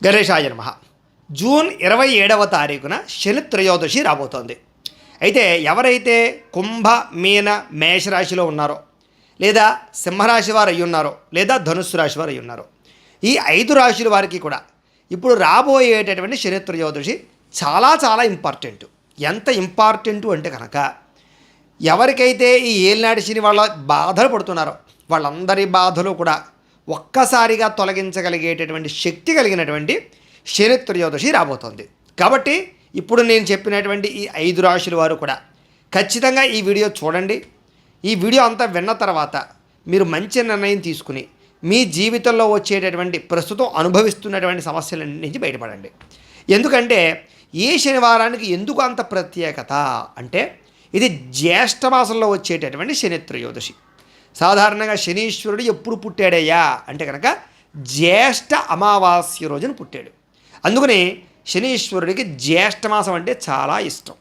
గణేశాయ నమః. జూన్ 27వ తారీఖున శని త్రయోదశి రాబోతోంది. అయితే ఎవరైతే కుంభ, మీన, మేషరాశిలో ఉన్నారో, లేదా సింహరాశి వారు అయి ఉన్నారో, లేదా ధనుస్సు రాశి వారు అయి ఉన్నారో, ఈ 5 రాశుల వారికి కూడా ఇప్పుడు రాబోయేటటువంటి శని త్రయోదశి చాలా చాలా ఇంపార్టెంట్. ఎంత ఇంపార్టెంటు అంటే కనుక, ఎవరికైతే ఈ ఏలినాటి శని వాళ్ళ బాధలు పడుతున్నారో వాళ్ళందరి బాధలు కూడా ఒక్కసారిగా తొలగించగలిగేటటువంటి శక్తి కలిగినటువంటి శని త్రయోదశి రాబోతోంది. కాబట్టి ఇప్పుడు నేను చెప్పినటువంటి ఈ 5 రాశుల వారు కూడా ఖచ్చితంగా ఈ వీడియో చూడండి. ఈ వీడియో అంతా విన్న తర్వాత మీరు మంచి నిర్ణయం తీసుకుని మీ జీవితంలో వచ్చేటటువంటి ప్రస్తుతం అనుభవిస్తున్నటువంటి సమస్యలన్నింటి నుంచి బయటపడండి. ఎందుకంటే ఈ శనివారానికి ఎందుకు అంత ప్రత్యేకత అంటే, ఇది జ్యేష్ఠ మాసంలో వచ్చేటటువంటి శని త్రయోదశి. సాధారణంగా శనీశ్వరుడు ఎప్పుడు పుట్టాడయ్యా అంటే కనుక జ్యేష్ఠ అమావాస్య రోజున పుట్టాడు. అందుకని శనీశ్వరుడికి జ్యేష్ఠమాసం అంటే చాలా ఇష్టం.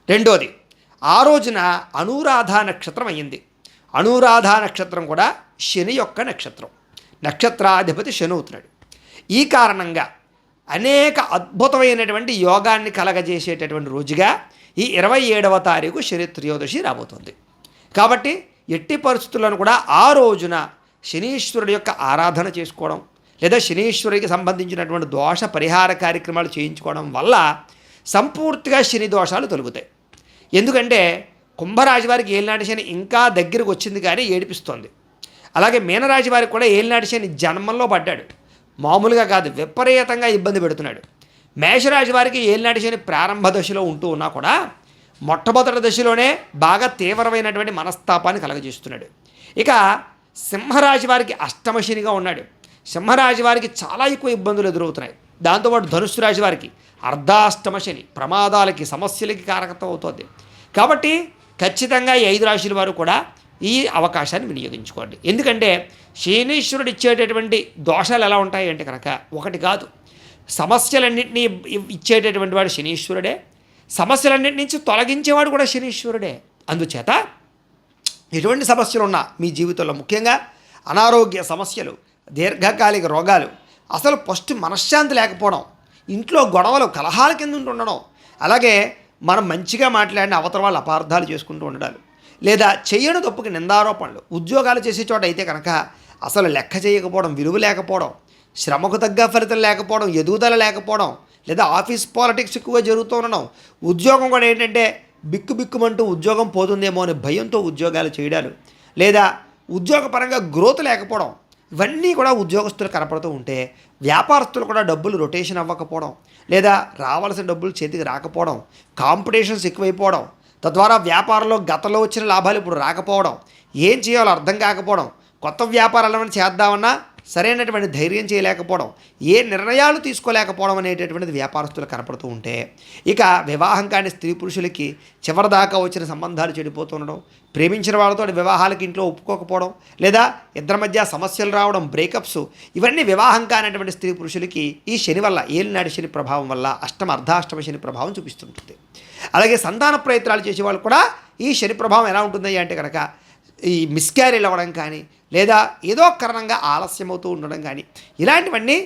రెండోది, ఆ రోజున అనురాధ నక్షత్రం అయ్యింది. అనురాధ నక్షత్రం కూడా శని యొక్క నక్షత్రం. నక్షత్రాధిపతి శని అవుతున్నాడు. ఈ కారణంగా అనేక అద్భుతమైనటువంటి యోగాన్ని కలగజేసేటటువంటి రోజుగా ఈ 27వ తారీఖు శని త్రయోదశి రాబోతుంది. కాబట్టి ఎట్టి పరిస్థితులను కూడా ఆ రోజున శనీశ్వరుడి యొక్క ఆరాధన చేసుకోవడం, లేదా శనీశ్వరుడికి సంబంధించినటువంటి దోష పరిహార కార్యక్రమాలు చేయించుకోవడం వల్ల సంపూర్తిగా శని దోషాలు తొలగుతాయి. ఎందుకంటే కుంభరాశి వారికి ఏలినాటి శని ఇంకా దగ్గరకు వచ్చింది కానీ ఏడిపిస్తోంది. అలాగే మీనరాశి వారికి కూడా ఏలినాటి శని జన్మంలో పడ్డాడు, మామూలుగా కాదు, విపరీతంగా ఇబ్బంది పెడుతున్నాడు. మేషరాశి వారికి ఏలినాటి శని ప్రారంభ దశలో ఉంటూ ఉన్నా కూడా మొట్టమొదటి దశలోనే బాగా తీవ్రమైనటువంటి మనస్తాపాన్ని కలగజేస్తున్నాడు. ఇక సింహరాశి వారికి అష్టమ శనిగా ఉన్నాడు. సింహరాశి వారికి చాలా ఎక్కువ ఇబ్బందులు ఎదురవుతున్నాయి. దాంతోపాటు ధనుస్సు రాశి వారికి అర్ధాష్టమ శని ప్రమాదాలకి, సమస్యలకి కారకత్వం అవుతుంది. కాబట్టి ఖచ్చితంగా ఈ 5 రాశుల వారు కూడా ఈ అవకాశాన్ని వినియోగించుకోండి. ఎందుకంటే శనీశ్వరుడు ఇచ్చేటటువంటి దోషాలు ఎలా ఉంటాయి అంటే కనుక, ఒకటి కాదు, సమస్యలన్నింటినీ ఇచ్చేటటువంటి వాడు శనీశ్వరుడే, సమస్యలన్నింటి నుంచి తొలగించేవాడు కూడా శనీశ్వరుడే. అందుచేత ఎటువంటి సమస్యలు ఉన్నా మీ జీవితంలో, ముఖ్యంగా అనారోగ్య సమస్యలు, దీర్ఘకాలిక రోగాలు, అసలు ఫస్ట్ మనశ్శాంతి లేకపోవడం, ఇంట్లో గొడవలు, కలహాల కింద ఉండడం, అలాగే మనం మంచిగా మాట్లాడిన అవతల వాళ్ళు అపార్థాలు చేసుకుంటూ ఉండడాలు, లేదా చేయని తప్పుకి నిందారోపణలు, ఉద్యోగాలు చేసే చోట అయితే కనుక అసలు లెక్క చేయకపోవడం, విలువ లేకపోవడం, శ్రమకు తగ్గ ఫలితం లేకపోవడం, ఎదుగుదల లేకపోవడం, లేదా ఆఫీస్ పాలిటిక్స్ ఎక్కువగా జరుగుతూ ఉండడం, ఉద్యోగం కూడా ఏంటంటే బిక్కుమంటూ ఉద్యోగం పోతుందేమో అని భయంతో ఉద్యోగాలు చేయడాలు, లేదా ఉద్యోగపరంగా గ్రోత్ లేకపోవడం, ఇవన్నీ కూడా ఉద్యోగస్తులు కనపడుతూ ఉంటే, వ్యాపారస్తులు కూడా డబ్బులు రొటేషన్ అవ్వకపోవడం, లేదా రావాల్సిన డబ్బులు చేతికి రాకపోవడం, కాంపిటీషన్స్ ఎక్కువైపోవడం, తద్వారా వ్యాపారంలో గతంలో వచ్చిన లాభాలు ఇప్పుడు రాకపోవడం, ఏం చేయాలో అర్థం కాకపోవడం, కొత్త వ్యాపారాలను చేద్దామన్నా సరైనటువంటి ధైర్యం చేయలేకపోవడం, ఏ నిర్ణయాలు తీసుకోలేకపోవడం అనేటటువంటిది వ్యాపారస్తులు కనపడుతూ ఉంటే, ఇక వివాహం కాని స్త్రీ పురుషులకి చివరిదాకా వచ్చిన సంబంధాలు చెడిపోతుండడం, ప్రేమించిన వాళ్ళతో వివాహాలకి ఇంట్లో ఒప్పుకోకపోవడం, లేదా ఇద్దరి మధ్య సమస్యలు రావడం, బ్రేకప్స్, ఇవన్నీ వివాహం కానటువంటి స్త్రీ పురుషులకి ఈ శని వల్ల, ఏలినాటి శని ప్రభావం వల్ల అర్ధాష్టమ శని ప్రభావం చూపిస్తుంటుంది. అలాగే సంతాన ప్రయత్నాలు చేసేవాళ్ళు కూడా ఈ శని ప్రభావం ఎలా ఉంటుంది అంటే కనుక, ఈ మిస్క్యారేజ్ అవ్వడం కానీ, లేదా ఏదో కారణంగా ఆలస్యమవుతూ ఉండడం కానీ, ఇలాంటివన్నీ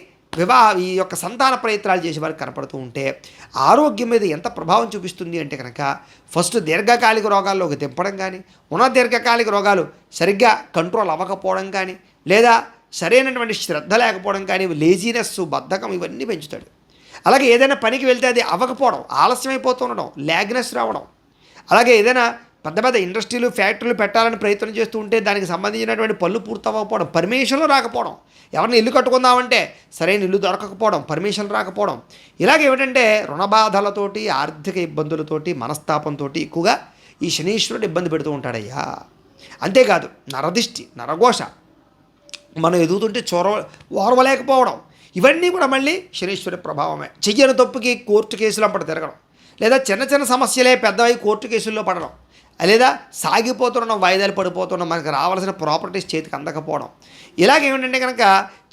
ఈ యొక్క సంతాన ప్రయత్నాలు చేసేవారికి కనపడుతూ ఉంటే ఆరోగ్యం మీద ఎంత ప్రభావం చూపిస్తుంది అంటే కనుక, ఫస్ట్ దీర్ఘకాలిక రోగాల్లోకి దింపడం కానీ, ఉన్న దీర్ఘకాలిక రోగాలు సరిగ్గా కంట్రోల్ అవ్వకపోవడం కానీ, లేదా సరైనటువంటి శ్రద్ధ లేకపోవడం కానీ, లేజీనెస్, బద్ధకం, ఇవన్నీ పెంచుతాడు. అలాగే ఏదైనా పనికి వెళ్తే అది అవ్వకపోవడం, ఆలస్యమైపోతూ ఉండడం, ల్యాగ్నెస్ రావడం, అలాగే ఏదైనా పెద్ద ఇండస్ట్రీలు, ఫ్యాక్టరీలు పెట్టాలని ప్రయత్నం చేస్తూ ఉంటే దానికి సంబంధించినటువంటి పనులు పూర్తవ్వకపోవడం, పర్మిషన్లు రాకపోవడం, ఎవరిని ఇల్లు కట్టుకుందామంటే సరైన ఇల్లు దొరకకపోవడం, పర్మిషన్ రాకపోవడం, ఇలాగేమిటంటే రుణబాధలతోటి, ఆర్థిక ఇబ్బందులతోటి, మనస్తాపంతో ఎక్కువగా ఈ శనీశ్వరుడు ఇబ్బంది పెడుతూ ఉంటాడయ్యా. అంతేకాదు నరదిష్టి, నరఘోష, మనం ఎదుగుతుంటే ఓర్వలేకపోవడం, ఇవన్నీ కూడా మళ్ళీ శనీశ్వరుడి ప్రభావమే. చెయ్యని తప్పుకి కోర్టు కేసులు అప్పటి తిరగడం, లేదా చిన్న సమస్యలే పెద్దవై కోర్టు కేసుల్లో పడడం, లేదా సాగిపోతుండడం, వాయిదాలు పడిపోతుండడం, మనకు రావాల్సిన ప్రాపర్టీస్ చేతికి అందకపోవడం, ఇలాగేమిటంటే కనుక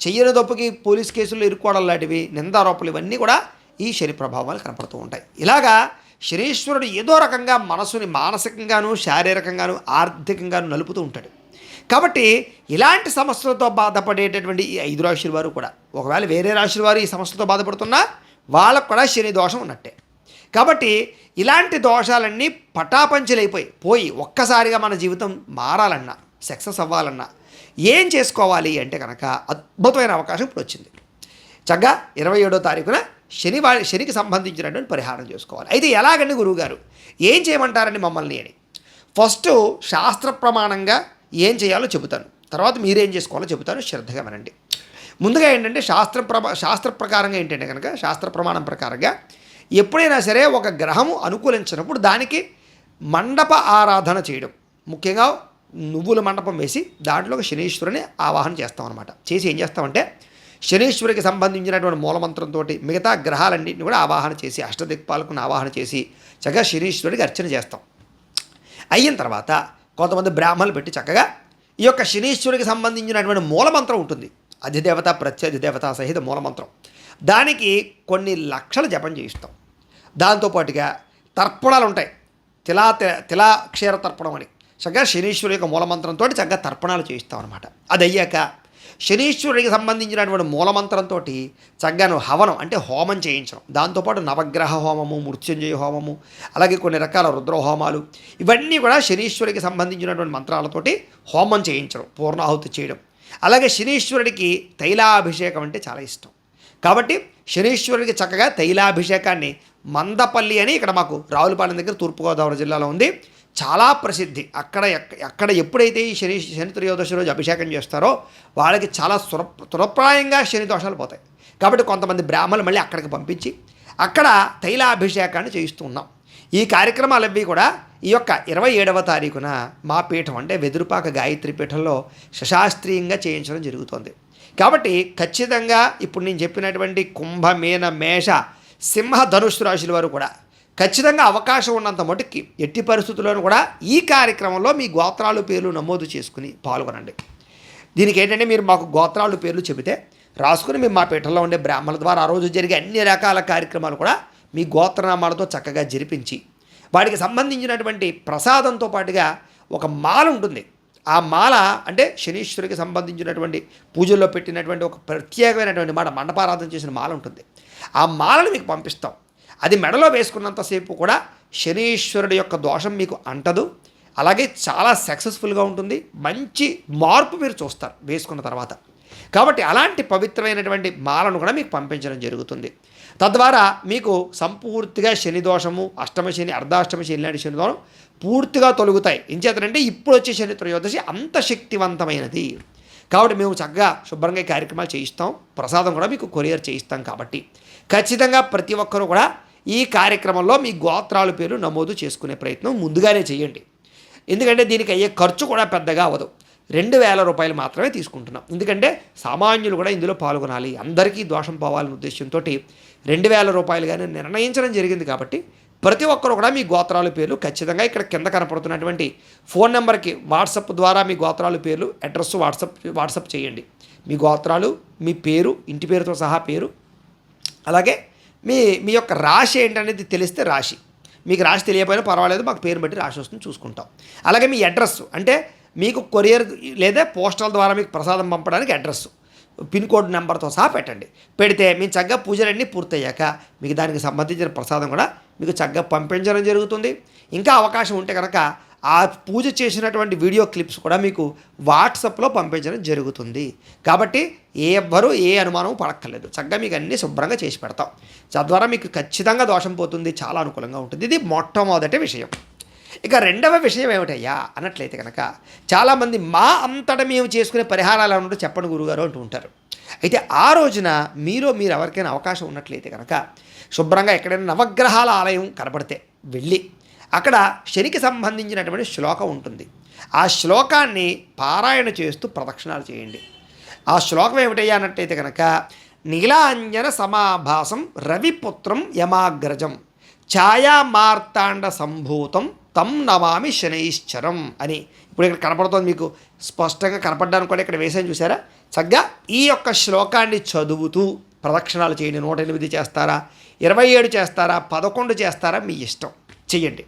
చెయ్యని తప్పుకి పోలీస్ కేసుల్లో ఇరుక్కోవడం లాంటివి, నిందారోపణలు, ఇవన్నీ కూడా ఈ శని ప్రభావాలు కనపడుతూ ఉంటాయి. ఇలాగా శనీశ్వరుడు ఏదో రకంగా మనసుని మానసికంగాను, శారీరకంగాను, ఆర్థికంగాను నలుపుతూ ఉంటాడు. కాబట్టి ఇలాంటి సమస్యలతో బాధపడేటటువంటి ఈ 5 రాశుల వారు కూడా ఒకవేళ వేరే రాశుల వారు ఈ సమస్యలతో బాధపడుతున్నా వాళ్ళకు కూడా శని దోషం ఉన్నట్టే. కాబట్టి ఇలాంటి దోషాలన్నీ పోయి ఒక్కసారిగా మన జీవితం మారాలన్నా, సక్సెస్ అవ్వాలన్నా ఏం చేసుకోవాలి అంటే కనుక అద్భుతమైన అవకాశం ఇప్పుడు వచ్చింది. చక్కగా 27వ తారీఖున శనికి సంబంధించినటువంటి పరిహారం చేసుకోవాలి. అయితే ఎలాగండి గురువుగారు, ఏం చేయమంటారండి మమ్మల్ని అని? ఫస్ట్ శాస్త్ర ప్రమాణంగా ఏం చేయాలో చెబుతాను, తర్వాత మీరేం చేసుకోవాలో చెబుతాను, శ్రద్ధగా వినండి. ముందుగా ఏంటంటే శాస్త్ర ప్రకారంగా ఏంటంటే కనుక శాస్త్ర ప్రమాణం ప్రకారంగా ఎప్పుడైనా సరే ఒక గ్రహము అనుకూలించినప్పుడు దానికి మండప ఆరాధన చేయడం, ముఖ్యంగా నువ్వుల మండపం వేసి దాంట్లో ఒక శనీశ్వరుని ఆవాహన చేస్తాం అనమాట. చేసి ఏం చేస్తామంటే శనీశ్వరికి సంబంధించినటువంటి మూలమంత్రంతో మిగతా గ్రహాలన్నింటినీ కూడా ఆవాహన చేసి అష్టదిక్పాలకు ఆవాహన చేసి చక్కగా శనీశ్వరుడికి అర్చన చేస్తాం. అయిన తర్వాత కొంతమంది బ్రాహ్మణులు పెట్టి చక్కగా ఈ యొక్క శనీశ్వరికి సంబంధించినటువంటి మూలమంత్రం ఉంటుంది, అధిదేవత ప్రత్యధిదేవత సహిత మూలమంత్రం, దానికి కొన్ని లక్షల జపం చేయిస్తాం. దాంతోపాటుగా తర్పణాలు ఉంటాయి, తిలాక్షర తర్పణం అని చక్కగా శనీశ్వరుడి యొక్క మూలమంత్రంతో చక్కగా తర్పణాలు చేయిస్తాం అనమాట. అది అయ్యాక శనీశ్వరుడికి సంబంధించినటువంటి మూలమంత్రంతో చక్కగా హవనం అంటే హోమం చేయించడం, దాంతోపాటు నవగ్రహ హోమము, మృత్యుంజయ హోమము, అలాగే కొన్ని రకాల రుద్ర హోమాలు, ఇవన్నీ కూడా శనీశ్వరుడికి సంబంధించినటువంటి మంత్రాలతోటి హోమం చేయించడం, పూర్ణాహుతి చేయడం. అలాగే శనీశ్వరుడికి తైలాభిషేకం అంటే చాలా ఇష్టం. కాబట్టి శనీశ్వరుడికి చక్కగా తైలాభిషేకాన్ని మందపల్లి అని ఇక్కడ మాకు రావులపాలెం దగ్గర తూర్పుగోదావరి జిల్లాలో ఉంది, చాలా ప్రసిద్ధి. అక్కడ ఎప్పుడైతే ఈ శని త్రయోదశి రోజు అభిషేకం చేస్తారో వాళ్ళకి చాలా తురప్రాయంగా శని దోషాలు పోతాయి. కాబట్టి కొంతమంది బ్రాహ్మణులు మళ్ళీ అక్కడికి పంపించి అక్కడ తైలాభిషేకాన్ని చేయిస్తూ ఉన్నాం. ఈ కార్యక్రమాలన్నీ కూడా ఈ యొక్క 27వ తారీఖున మా పీఠం అంటే వెదురుపాక గాయత్రి పీఠంలో శశాస్త్రీయంగా చేయించడం జరుగుతుంది. కాబట్టి ఖచ్చితంగా ఇప్పుడు నేను చెప్పినటువంటి కుంభ, మీన, మేష, సింహ, ధనుస్సు రాశుల వారు కూడా ఖచ్చితంగా అవకాశం ఉన్నంత మటుకి ఎట్టి పరిస్థితుల్లోనూ కూడా ఈ కార్యక్రమంలో మీ గోత్రాలు పేర్లు నమోదు చేసుకుని పాల్గొనండి. దీనికి ఏంటంటే మీరు మాకు గోత్రాలు పేర్లు చెబితే రాసుకుని మేము మా పీఠంలో ఉండే బ్రాహ్మణుల ద్వారా ఆ రోజు జరిగే అన్ని రకాల కార్యక్రమాలు కూడా మీ గోత్రనామాలతో చక్కగా జరిపించి వాటికి సంబంధించినటువంటి ప్రసాదంతో పాటుగా ఒక మాల ఉంటుంది. ఆ మాల అంటే శనీశ్వరికి సంబంధించినటువంటి పూజల్లో పెట్టినటువంటి ఒక ప్రత్యేకమైనటువంటి మండపారాధన చేసిన మాల ఉంటుంది. ఆ మాలను మీకు పంపిస్తాం. అది మెడలో వేసుకున్నంతసేపు కూడా శనీశ్వరుడి యొక్క దోషం మీకు అంటదు, అలాగే చాలా సక్సెస్ఫుల్గా ఉంటుంది, మంచి మార్పు మీరు చూస్తారు వేసుకున్న తర్వాత. కాబట్టి అలాంటి పవిత్రమైనటువంటి మాలను కూడా మీకు పంపించడం జరుగుతుంది. తద్వారా మీకు సంపూర్తిగా శని దోషము, అష్టమ శని, అర్ధాష్టమ శని లాంటి శని దోషం పూర్తిగా తొలుగుతాయి. ఎంచేతంటే ఇప్పుడు వచ్చే శని త్రయోదశి అంత శక్తివంతమైనది. కాబట్టి మేము చక్కగా శుభ్రంగా కార్యక్రమాలు చేయిస్తాం, ప్రసాదం కూడా మీకు కొరియర్ చేయిస్తాం. కాబట్టి ఖచ్చితంగా ప్రతి ఒక్కరూ కూడా ఈ కార్యక్రమంలో మీ గోత్రాల పేరు నమోదు చేసుకునే ప్రయత్నం ముందుగానే చేయండి. ఎందుకంటే దీనికి అయ్యే ఖర్చు కూడా పెద్దగా అవ్వదు, 2000 రూపాయలు మాత్రమే తీసుకుంటున్నాం. ఎందుకంటే సామాన్యులు కూడా ఇందులో పాల్గొనాలి, అందరికీ దోషం పోవాలనే ఉద్దేశంతో 2000 రూపాయలుగానే నిర్ణయించడం జరిగింది. కాబట్టి ప్రతి ఒక్కరు కూడా మీ గోత్రాల పేర్లు ఖచ్చితంగా ఇక్కడ కింద కనపడుతున్నటువంటి ఫోన్ నెంబర్కి వాట్సాప్ ద్వారా మీ గోత్రాల పేర్లు అడ్రస్ వాట్సాప్ చేయండి. మీ గోత్రాలు, మీ పేరు, ఇంటి పేరుతో సహా పేరు, అలాగే మీ యొక్క రాశి ఏంటనేది తెలిస్తే రాశి, మీకు రాశి తెలియకపోయినా పర్వాలేదు, మాకు పేరు బట్టి రాశి వస్తుంది చూసుకుంటాం. అలాగే మీ అడ్రస్ అంటే మీకు కొరియర్ లేదా పోస్టల్ ద్వారా మీకు ప్రసాదం పంపడానికి అడ్రస్, పిన్ కోడ్ నెంబర్తో సహా పెట్టండి. పెడితే మేము చక్కగా పూజలన్నీ పూర్తయ్యాక మీకు దానికి సంబంధించిన ప్రసాదం కూడా మీకు చక్కగా పంపించడం జరుగుతుంది. ఇంకా అవకాశం ఉంటే కనుక ఆ పూజ చేసినటువంటి వీడియో క్లిప్స్ కూడా మీకు వాట్సాప్లో పంపించడం జరుగుతుంది. కాబట్టి ఎవ్వరూ ఏ అనుమానం పడక్కర్లేదు, చక్కగా మీకు అన్నీ శుభ్రంగా చేసి పెడతాం. తద్వారా మీకు ఖచ్చితంగా దోషం పోతుంది, చాలా అనుకూలంగా ఉంటుంది. ఇది మొట్టమొదటి విషయం. ఇక రెండవ విషయం ఏమిటయ్యా అన్నట్లయితే కనుక చాలామంది మా అంతటా మేము చేసుకునే పరిహారాలు ఏమంటూ చెప్పండి గురుగారు అంటూ ఉంటారు. అయితే ఆ రోజున మీరు ఎవరికైనా అవకాశం ఉన్నట్లయితే కనుక శుభ్రంగా ఎక్కడైనా నవగ్రహాల ఆలయం కనపడితే వెళ్ళి అక్కడ శనికి సంబంధించినటువంటి శ్లోకం ఉంటుంది, ఆ శ్లోకాన్ని పారాయణ చేస్తూ ప్రదక్షిణాలు చేయండి. ఆ శ్లోకం ఏమిటయ్యా అన్నట్టయితే కనుక నీలాంజన సమాభాసం రవిపుత్రం యమాగ్రజం ఛాయా మార్తాండ సంభూతం తం నమామి శనైశ్చరం అని ఇప్పుడు ఇక్కడ కనపడుతుంది, మీకు స్పష్టంగా కనపడడానికి కూడా ఇక్కడ వేసాను చూసారా. చక్కగా ఈ యొక్క శ్లోకాన్ని చదువుతూ ప్రదక్షిణాలు చేయండి. 108 చేస్తారా, 27 చేస్తారా, 11 చేస్తారా, మీ ఇష్టం. చెయ్యండి.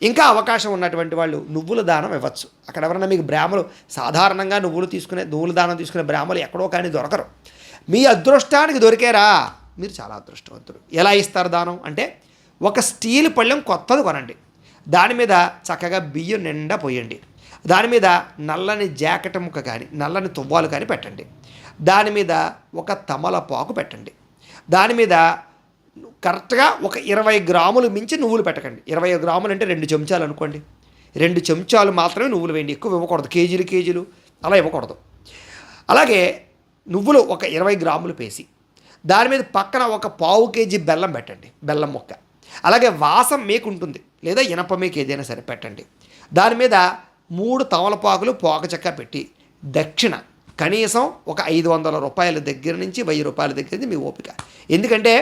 ఇంకా అవకాశం ఉన్నటువంటి వాళ్ళు నువ్వుల దానం ఇవ్వచ్చు. అక్కడ ఎవరైనా మీకు బ్రాహ్మలు సాధారణంగా నువ్వుల దానం తీసుకునే బ్రాహ్మలు ఎక్కడో కానీ దొరకరు. మీ అదృష్టానికి దొరికారా మీరు చాలా అదృష్టవంతులు. ఎలా ఇస్తారు దానం అంటే, ఒక స్టీల్ పళ్ళెం కొత్తది కొనండి, దాని మీద చక్కగా బియ్యం నిండా పోయండి, దాని మీద నల్లని జాకెట్ ముక్క కానీ నల్లని తువ్వాలు కానీ పెట్టండి, దాని మీద ఒక తమలపాకు పెట్టండి, దాని మీద కరెక్ట్గా ఒక 20 గ్రాములు మించి నువ్వులు పెట్టకండి. 20 గ్రాములు అంటే 2 చెంచాలు అనుకోండి. 2 చెంచాలు మాత్రమే నువ్వులు వేయండి, ఎక్కువ ఇవ్వకూడదు. కేజీలు అలా ఇవ్వకూడదు. అలాగే నువ్వులు ఒక 20 గ్రాములు పేసి దాని మీద పక్కన ఒక పావు కేజీ బెల్లం పెట్టండి, బెల్లం ముక్క. అలాగే వాసం మేకు ఉంటుంది, లేదా ఇనప మేకు ఏదైనా సరే పెట్టండి. దాని మీద 3 తమలపాకులు పోక చెక్క పెట్టి దక్షిణ కనీసం ఒక 500 రూపాయల దగ్గర నుంచి 1000 రూపాయల దగ్గర నుంచి మీ ఓపిక. ఎందుకంటే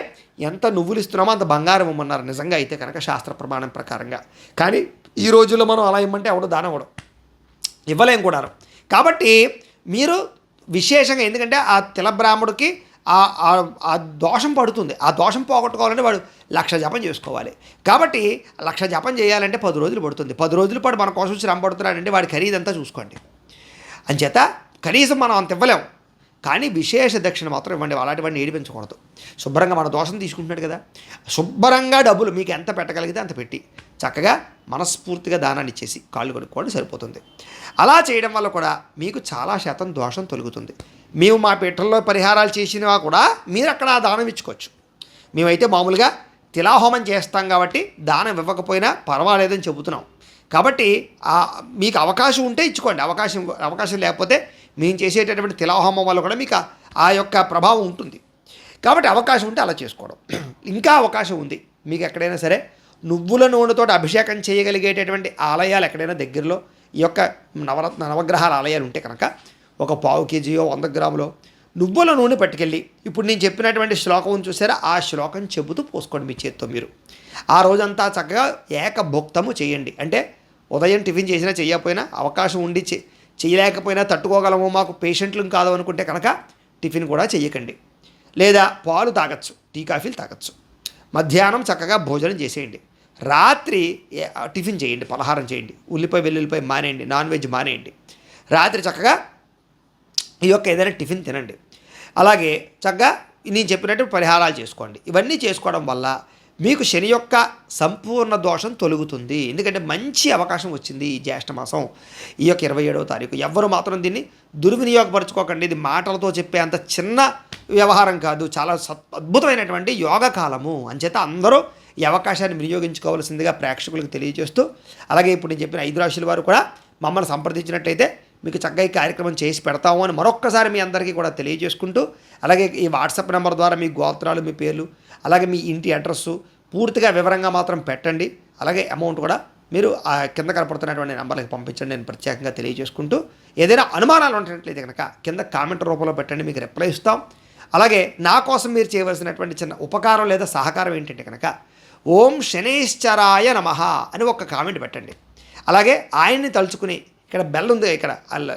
ఎంత నువ్వులు ఇస్తున్నామో అంత బంగారం ఇవ్వమన్నారు నిజంగా అయితే కనుక శాస్త్ర ప్రమాణం ప్రకారంగా. కానీ ఈ రోజుల్లో మనం అలా ఇవ్వమంటే ఎవడు దానం ఇవ్వలేం కూడా. కాబట్టి మీరు విశేషంగా, ఎందుకంటే ఆ తిల బ్రాహ్మడికి ఆ దోషం పడుతుంది. ఆ దోషం పోగొట్టుకోవాలంటే వాడు 1,00,000 జపం చేసుకోవాలి. కాబట్టి 1,00,000 జపం చేయాలంటే 10 రోజులు పడుతుంది. 10 రోజుల పాటు మన కోసం శ్రమ పడుతున్నాడంటే వాడి ఖరీదంతా చూసుకోండి. అంచేత కనీసం మనం అంత ఇవ్వలేం, కానీ విశేష దక్షిణ మాత్రం ఇవ్వండి. అలాంటివన్నీ ఏడిపించకూడదు. శుభ్రంగా మన దోషం తీసుకుంటున్నాడు కదా, శుభ్రంగా డబ్బులు మీకు ఎంత పెట్టగలిగితే అంత పెట్టి చక్కగా మనస్ఫూర్తిగా దానాన్ని ఇచ్చేసి కాళ్ళు కడుక్కోండి, సరిపోతుంది. అలా చేయడం వల్ల కూడా మీకు చాలా శాతం దోషం తొలుగుతుంది. మేము మా పీఠంలో పరిహారాలు చేసినవా కూడా మీరు అక్కడ ఆ దానం ఇచ్చుకోవచ్చు. మేమైతే మామూలుగా తిలాహోమం చేస్తాం కాబట్టి దానం ఇవ్వకపోయినా పర్వాలేదని చెబుతున్నాం. కాబట్టి మీకు అవకాశం ఉంటే ఇచ్చుకోండి, అవకాశం లేకపోతే మేము చేసేటటువంటి తిలాహోమం వల్ల కూడా మీకు ఆ యొక్క ప్రభావం ఉంటుంది. కాబట్టి అవకాశం ఉంటే అలా చేసుకోవడం. ఇంకా అవకాశం ఉంది మీకు ఎక్కడైనా సరే నువ్వుల నూనెతో అభిషేకం చేయగలిగేటటువంటి ఆలయాలు ఎక్కడైనా దగ్గరలో ఈ యొక్క నవగ్రహాల ఆలయాలు ఉంటే కనుక ఒక పావు కేజీయో 100 గ్రాములో నువ్వుల నూనె పట్టుకెళ్ళి ఇప్పుడు నేను చెప్పినటువంటి శ్లోకం చూసారా, ఆ శ్లోకం చెబుతూ పోసుకోండి మీ చేత్తో. మీరు ఆ రోజంతా చక్కగా ఏకభుక్తము చేయండి. అంటే ఉదయం టిఫిన్ చేసినా చేయకపోయినా, అవకాశం ఉండి చేయలేకపోయినా, తట్టుకోగలము మాకు పేషెంట్లు కాదు అనుకుంటే కనుక టిఫిన్ కూడా చేయకండి. లేదా పాలు తాగొచ్చు, టీ కాఫీలు తాగొచ్చు. మధ్యాహ్నం చక్కగా భోజనం చేసేయండి. రాత్రి టిఫిన్ చేయండి, పలహారం చేయండి. వెల్లుల్లిపాయ మానేయండి, నాన్ వెజ్ మానేయండి. రాత్రి చక్కగా ఈ యొక్క ఏదైనా టిఫిన్ తినండి. అలాగే చక్కగా నేను చెప్పినట్టు పరిహారాలు చేసుకోండి. ఇవన్నీ చేసుకోవడం వల్ల మీకు శని యొక్క సంపూర్ణ దోషం తొలుగుతుంది. ఎందుకంటే మంచి అవకాశం వచ్చింది ఈ జ్యేష్ఠ మాసం, ఈ యొక్క 27వ తారీఖు. ఎవ్వరు మాత్రం దీన్ని దుర్వినియోగపరచుకోకండి. ఇది మాటలతో చెప్పే అంత చిన్న వ్యవహారం కాదు, చాలా అద్భుతమైనటువంటి యోగ కాలము. అంచేత అందరూ ఈ అవకాశాన్ని వినియోగించుకోవాల్సిందిగా ప్రేక్షకులకు తెలియజేస్తూ, అలాగే ఇప్పుడు నేను చెప్పిన 5 రాశుల వారు కూడా మమ్మల్ని సంప్రదించినట్టయితే మీకు చక్కగా ఈ కార్యక్రమం చేసి పెడతాము అని మరొక్కసారి మీ అందరికీ కూడా తెలియజేసుకుంటూ, అలాగే ఈ వాట్సాప్ నెంబర్ ద్వారా మీ గోత్రాలు, మీ పేర్లు, అలాగే మీ ఇంటి అడ్రస్సు పూర్తిగా వివరంగా మాత్రం పెట్టండి. అలాగే అమౌంట్ కూడా మీరు ఆ కింద కనపడుతున్నటువంటి నెంబర్లకు పంపించండి. నేను ప్రత్యేకంగా తెలియజేసుకుంటూ, ఏదైనా అనుమానాలు ఉన్నట్లయితే కనుక కింద కామెంట్ రూపంలో పెట్టండి, మీకు రిప్లై ఇస్తాం. అలాగే నా కోసం మీరు చేయవలసినటువంటి చిన్న ఉపకారం లేదా సహకారం ఏంటంటే కనుక ఓం శనైశ్చరాయ నమః అని ఒక కామెంట్ పెట్టండి. అలాగే ఆయన్ని తలుచుకుని ఇక్కడ బెల్ ఉంది, ఇక్కడ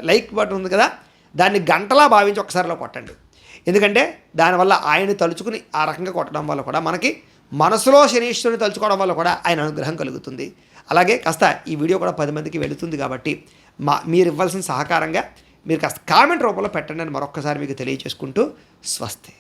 లైక్ బటన్ ఉంది కదా, దాన్ని గంటలా భావించి ఒకసారిలో కొట్టండి. ఎందుకంటే దానివల్ల ఆయన్ని తలుచుకుని ఆ రకంగా కొట్టడం వల్ల కూడా మనకి మనసులో శనీశ్వరుని తలుచుకోవడం వల్ల కూడా ఆయన అనుగ్రహం కలుగుతుంది. అలాగే కాస్త ఈ వీడియో కూడా 10 మందికి వెళుతుంది. కాబట్టి మీరు ఇవ్వాల్సిన సహకారంగా మీరు కాస్త కామెంట్ రూపంలో పెట్టండి అని మరొక్కసారి మీకు తెలియజేసుకుంటూ స్వస్తి.